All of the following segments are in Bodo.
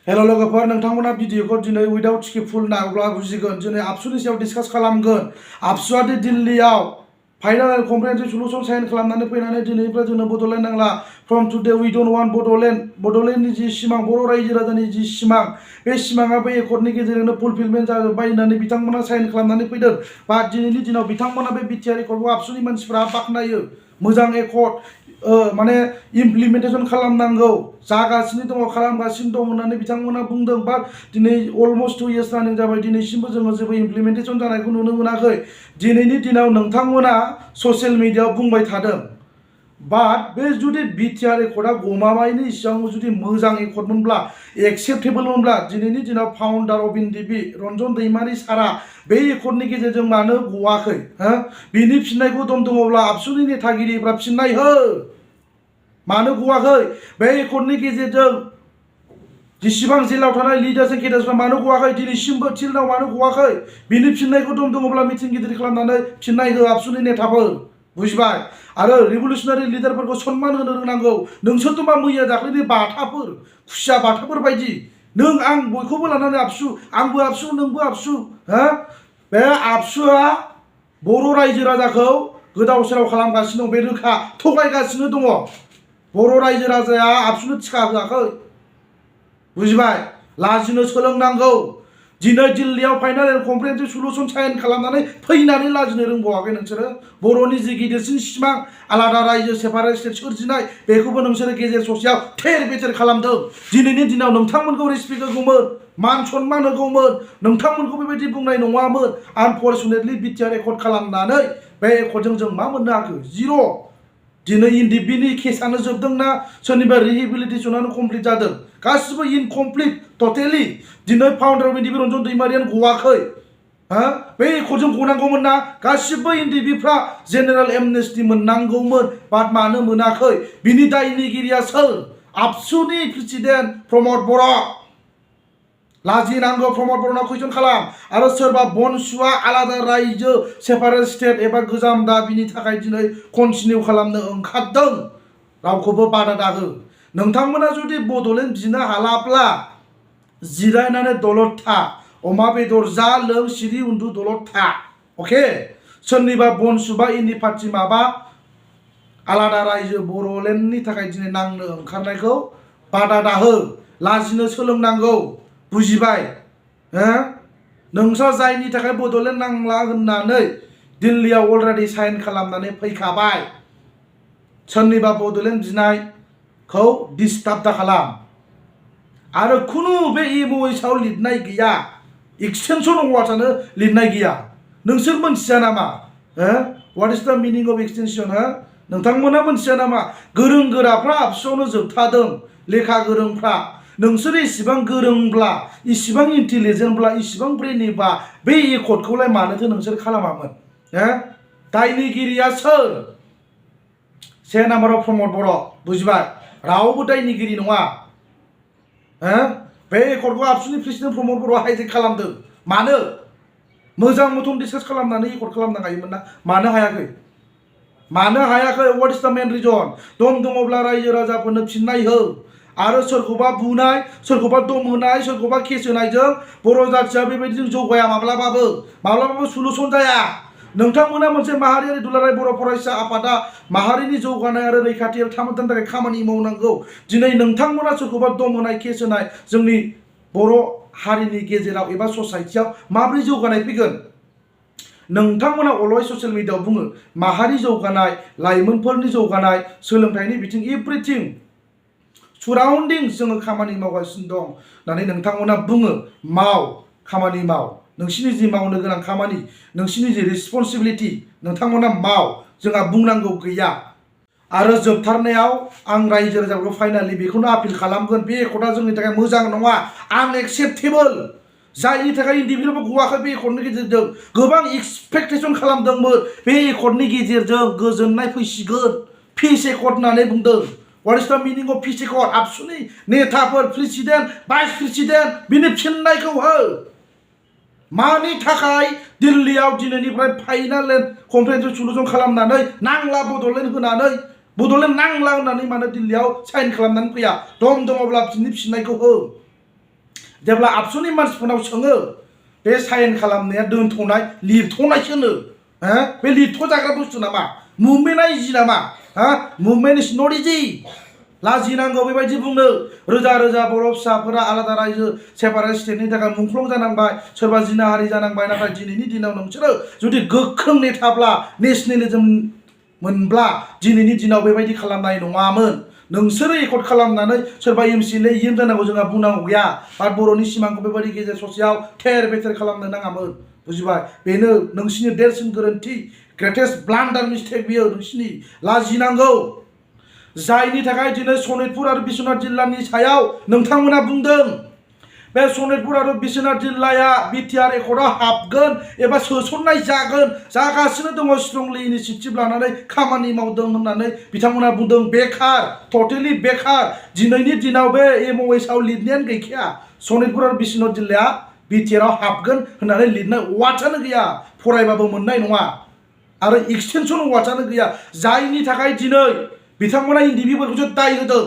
हेलो लोगोफोर नोंथांमोना भिडिअखौ दिनै उइदाउट स्क्रिप्ट फुल नायब्ला बुजिगोन दिनै आबसुनि सायाव डिसकास खालामगोन आबसुआ दिल्लीयाव फाइनाल कन्फारेन्सनि सलुसन साइन खालामनानै फैनानै दिनैनिफ्राय जोंनो बड'लेण्ड नांला from today we don't want बड'लेण्डनि जि सिमां बर' रायजो राजानि जि सिमां बे सिमाङा बे एकर्डनि गेजेरजोंनो फुलफिलमेन्ट जाजोब्बाय होननानै बिथांमोना साइन खालामनानै फैदों बा दिनैनि दिनाव बिथांमोना बे बिटिआर एकर्डखौ आबसुनि मानसिफ्रा बाख्नायो मोजां एकर्ड माने इमप्लिमेन्टेसन खालामनांगौ जागासिनो दङ खालामगासिनो दं होननानै बिथांमोना बुंदों बा दिनै अलमस्ट 2 years रानिं जाबाय दिनैसिमबो जोङो जेबो इमप्लिमेन्टेसन जानायखौ नुनो मोनाखै दिनैनि दिनाव नोंथांमोना ससियेल मिडियायाव बुंबाय थादों बाट बे जुदि बिटिआर एकर्डआ गमामायैनो इसिबां जुदि मोजां एकर्डमोनब्ला एक्सेप्टेबोलमोनब्ला दिनैनि दिनाव फाउन्डार अफ एनडिपि रन्जन दैमारि सारा बे एकर्डनि गेजेरजों मानो गवाखै बिनि फिननायखौ दङब्ला आबसुनि नेतागिरिफ्रा फिननाय हो मानो गवाखै बे एकर्डनि गेजेरजों जेसेबां जेलाव थानाय लिडार्स एन्ड केडार्सफ्रा मानो गवाखै दिनैसिमबो थिलनाव मानो गवाखै बिनि फिननायखौ दङब्ला मिटिं गिदिर खालामनानै फिननाय हो आबसुनि नेताफोर बुझबाय आरो रिभलुसनारि लिडारफोरखौ सन्मान होनो रोंनांगौ नोंसोरथ' मा मैया दाख्लैनि बाथाफोर खुसिया बाथाफोर बायदि नों आं बयखौबो लानानै आबसु आंबो आबसु नोंबो आबसु बे आबसुआ बर' रायजो राजाखौ गोदाव सोराव खालामगासिनो दं बे रोखा थगायगासिनो दङ बर' रायजो राजाया आबसुनो थिखा होआखै बुझबाय लाजिनो सोलोंनांगौ दिनै दिल्लीयाव फाइनाल कन्फारेन्सनि सलुसन साइन खालामनानै फैनानै लाजिनो रोंबावाखै नोंसोरो बर'नि जि गिदिरसिन सिमां आलादा रायजो सेपारेट स्टेट सोरजिनाय बेखौबो नोंसोरो गेजेर ससेयाव थेर बेथेर खालामदों दिनैनि दिनाव नोंथांमोनखौ रेसपेक्ट होगौमोन मान सन्मान होगौमोन नोंथांमोनखौ बेबायदि बुंनाय नङामोन आनफर्चुनेटलि बिटिआर एकर्ड खालामनानै बे एकर्डजों जों मा मोननो हाखो जिर' दिनै एनडिपिनि केसआनो जोबदोंना सोरनिबा रिहेबिलिटेसनानो कमप्लिट जादों गासिबो इनकमप्लिट टटेलि दिनै फाउन्डार अफ एनडिपि रन्जन दैमारियानो गवाखै बे एकर्डजों गनांगौमोन ना गासिबो एनडिपिफ्रा जेनेरेल एमनेस्टि मोननांगौमोन बाट मानो मोनाखै बिनि दायनिगिरिया सोर आबसुनि प्रेसिडेन्ट प्रमद बर' लाजिनांगौ प्रमद बर'नाव कुइसन खालाम आरो सोरबा बनसुआ आलादा रायजो सेपारेट स्टेट एबा गोजाम दाबिनि थाखाय दिनै कन्टिनिउ खालामनो ओंखारदों रावखौबो बादा दाहो नोंथांमोना जुदि बड'लेण्ड बिनो हालाब्ला जिरायनानै दलद था अमा बेदर जा लों सिरि उन्दु दलद था अके सोरनिबा बनसुबा इनि पार्टि माबा आलादा रायजो बड'लेण्डनि थाखाय दिनै नांनो ओंखारनायखौ बादा दाहो लाजिनो सोलोंनांगौ बुझिबाय नोंसोर जायनि थाखाय बड'लेण्ड नांला होननानै दिल्लीयाव अलरेडि साइन खालामनानै फैखाबाय सोरनिबा बड'लेण्ड बिनायखौ डिस्टार्ब दा खालाम आरो खुनु बे एमअएसआव लिरनाय गैया एक्सटेनसन वार्डआनो लिरनाय गैया नोंसोर मोनथिया नामा व्हाट इज द मिनिं अफ एक्सटेनसन नोंथांमोना मोनथिया नामा गोरों गोराफ्रा आबसुआवनो जोबथादों लेखा गोरोंफ्रा नोंसोर इसिबां गोरोंब्ला इसिबां इन्टेलिजेन्टब्ला इसिबां ब्रेनिबा बे एकर्डखौलाय मानोथो नोंसोर खालामामोन दायनिगिरिया सोर से नाम्बाराव प्रमद बर' बुझिबाय रावबो दायनिगिरि नङा बे एकर्डखौ आबसुनि प्रेसिडेन्ट प्रमद बर'आ हाइजेक खालामदों मानो मोजां मथन डिसकास खालामनानै एकर्ड खालामनो हायोमोन ना मानो हायाखै व्हाट इज द मेन रिजन दङब्ला रायजो राजाफोरनो फिननाय हो आरो सोरखौबा बुनाय सोरखौबा दम होनाय सोरखौबा केस होनायजों बर' जाथिया बेबायदिजों जौगाया माब्लाबाबो सलुसन जाया नोंथांमोना मोनसे माहारियारि दुलाराय बर' फरायसा आफादा माहारिनि जौगानाय आरो रैखाथियाव थामोनथानि थाखाय खामानि मावनांगौ दिनै नोंथांमोना सोरखौबा दम होनाय केस होनाय जोंनि बर' हारिनि गेजेराव एबा ससाइटियाव माब्रै जौगानाय फैगोन नोंथांमोना अलवेज ससियेल मिडियायाव बुङो माहारि जौगानाय लाइमोनफोरनि जौगानाय सोलोंथाइनि बिथिं एभ्रिथिं सुराउन्डिं जोङो खामानि मावगासिनो दं होननानै नोंथांमोना बुङो माव खामानि माव नोंसिनि जि मावनो गोनां खामानि नोंसिनि जि रेसपन्सिबिलिटि नोंथांमोना माव जोंहा बुंनांगौ गैया आरो जोबथारनायाव आं रायजो राजाफोरखौ फाइनालि बेखौनो आपिल खालामगोन बे एकर्डआ जोंनि थाखाय मोजां नङा आनएक्सेप्टेबल जायनि थाखाय इन्डिभिजुवेलबो गवाखै बे एकर्डनि गेजेरजों गोबां एक्सपेक्टेसन खालामदोंमोन बे एकर्डनि गेजेरजों गोजोननाय फैसिगोन पिस एकर्ड होननानै बुंदों What is the meaning of peace accord? आबसुनि नेताफोर प्रेसिडेन्ट भाइस प्रेसिडेन्ट बिनि फिननायखौ हो मानि थाखाय दिल्लीयाव दिनैनिफ्राय फाइनाल कन्फारेन्स सलुसन खालामनानै नांला बड'लेण्ड नांला होननानै मानो दिल्लीयाव साइन खालामनानै फैया दङब्ला बिनि फिननायखौ हो जेब्ला आबसुनि मानसिफोरनाव सोङो बे साइन खालामनाया दोनथ'नाय लिरथ'नायसो होनो बे लिरथ'जाग्रा बुस्थु नामा मुभमेन्टआ इजि नामा मुभमेन्ट इज नट इजि लाजिनांगौ बेबायदि बुंनो रोजा रोजा बर' फिसाफोरा आलादा रायजो सेपारेट स्टेटनि थाखाय मुंख्लं जानांबाय सोरबा जिनाहारि जानांबाय नाथाय दिनैनि दिनाव नोंसोरो जुदि गोख्रों नेताब्ला नेसनेलिजम मोनब्ला दिनैनि दिनाव बेबायदि खालामनाय नङामोन नोंसोरो एकर्ड खालामनानै सोरबा एमसिएलए इएम जानांगौ जोंहा बुंनांगौ गैया बाट बर'नि सिमांखौ बेबायदि गेजेर ससेयाव थेर बेथेर खालामनो नाङामोन बुजिबाय बेनो नोंसिनि देरसिन गोरोन्थि ग्रेटेस्ट ब्लान्डार मिस्टेक बियो नोंसिनि लाजिनांगौ जायनि थाखाय दिनै सनितपुर आरो बिश्वनाथ जिल्लानि सायाव नोंथांमोना बुंदों बे सनितपुर आरो बिश्वनाथ जिल्लाया बिटिआर एकर्डआव हाबगोन एबा सोसननाय जागासिनो दङ स्ट्रंलि इनिशिएटिभ लानानै खामानि मावदों होननानै बिथांमोना बुंदों बेखार टटेलि बेखार दिनैनि दिनाव बे एमअएसआव लिरनायानो गैखाया सनितपुर आरो बिश्वनाथ जिल्लाया बिटिआरआव हाबगोन होननानै लिरनाय वार्डआनो गैया फरायबाबो मोननाय नङा आरो एक्सटेनसन वार्डआनो गैया जायनि थाखाय दिनै बिथांमोना इन्डिभिफोरखौसो दाय होदों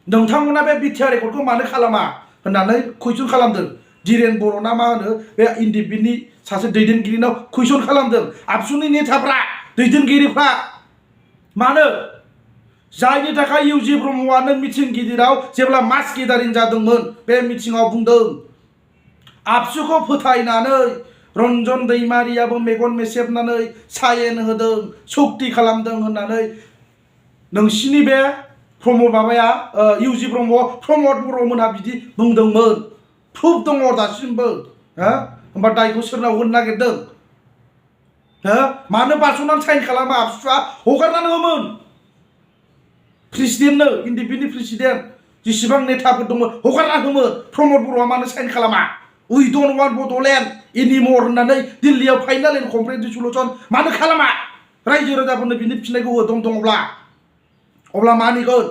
नोंथांमोना बे बिटिआर एकर्डखौ मानो खालामा होननानै कुइसन खालामदों धीरेन बर' ना मा होनो बे इन्डिभिनि सासे दैदेनगिरिनाव कुइसन खालामदों आबसुनि नेताफ्रा दैदेनगिरिफ्रा मानो जायनि थाखाय इउजि ब्रह्मआनो मिथिं गिदिराव जेब्ला मास गेदारिं जादोंमोन बे मिथिङाव बुंदों आबसुखौ फोथायनानै रन्जन दैमारियाबो मेगन मेसेबनानै सायेन होदों सक्ति खालामदों होननानै नोंसिनि बे प्रमद माबाया इउजि ब्रह्म प्रमद बर'मोनहा बिदि बुंदोंमोन प्रुफ दङ दासिमबो होमबा दायखौ सोरनाव होनो नागिरदों मानो बारस'नानै साइन खालामा आबसुआ हगारनानै होमोन प्रेसिडेन्टनो इन्डिभिनि प्रेसिडेन्ट जेसेबां नेताफोर दंमोन हगारना होमोन प्रमद बर'आ मानो साइन खालामा उइ डन्ट वान्ट बड'लेण्ड एनिमर होननानै दिल्लीयाव फाइनाल एन्ड कम्प्रेहेन्सिभ सल्युसन मानो खालामा रायजो राजाफोरनो बिनि फिननायखौ हो दङब्ला अब्ला मानिगोन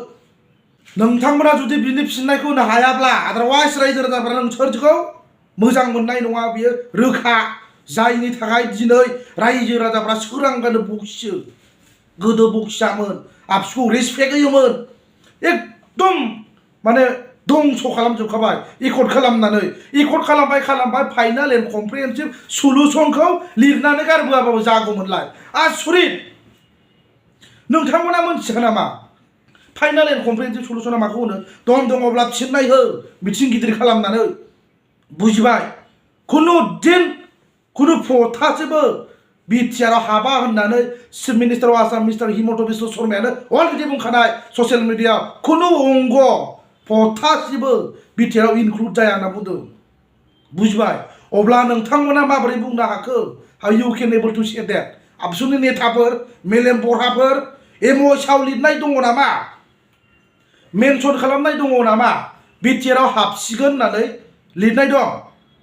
नोंथांमोना जुदि बिनि फिननायखौ होनो हायाब्ला आदारवाइज रायजो राजाफोरा नोंसोरखौ मोजां मोननाय नङा बियो रोखा जायनि थाखाय दिनै रायजो राजाफ्रा सोरांगानो बखियो गोदो बखियामोन आबसुखौ रेसपेक्ट होयोमोन एकदम माने दंस' खालामजोबखाबाय एकर्ड खालामबाय फाइनाल एन्ड कम्प्रेहेन्सिभ सल्युसनखौ लिरनानै गारबोआबाबो जागौमोनलाय आसुरित नोंथांमोना मोनथिया नामा फाइनाल एन्ड कम्प्रेहेन्सिभ सल्युसना माखौ होनो दङब्ला फिननाय हो मिथिं गिदिर खालामनानै बुजिबाय खुनु दिन खुनु फथासेबो बिटिआरआव हाबा होननानै chief minister of Assam mister Himanta Biswa शर्मायानो अलरेडि बुंखानाय ससियेल मिडियाआव खुनु अंग फथासेबो बिटिआरआव इनक्लुड जाया होनना बुंदों बुजिबाय अब्ला नोंथांमोना माबोरै बुंनो हाखो how you can able to say that आबसुनि नेताफोर मेलेम बरहाफोर एमअएसआव लिरनाय दङ नामा मेनसन खालामनाय दङ नामा बिटिआरआव हाबसिगोन होननानै लिरनाय दं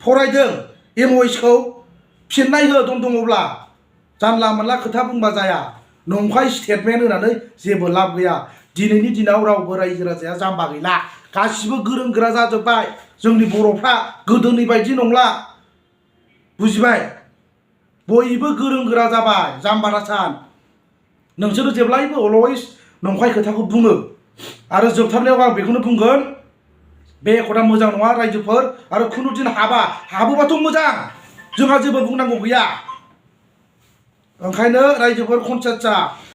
फरायदों एमअएसखौ फिननाय हो दङब्ला जानला मोनला खोथा बुंबा जाया नंखाय स्टेटमेन्ट होनानै जेबो लाब गैया दिनैनि दिनाव रावबो रायजो राजाया जाम्बा गैला गासिबो गोरों गोरा जाजोब्बाय जोंनि बर'फ्रा गोदोनि बायदि नंला बुजिबाय बयबो गोरों गोरा जाबाय जाम्बा दासान नोंसोरो जेब्लायबो अलवेज नंखाय खोथाखौ बुङो आरो जोबथारनायाव आं बेखौनो बुंगोन बे एकर्डआ मोजां नङा रायजोफोर आरो खुनु दिन हाबोबाथ' मोजां जोंहा जेबो बुंनांगौ गैया ओंखायनो रायजोफोर कनसियास जा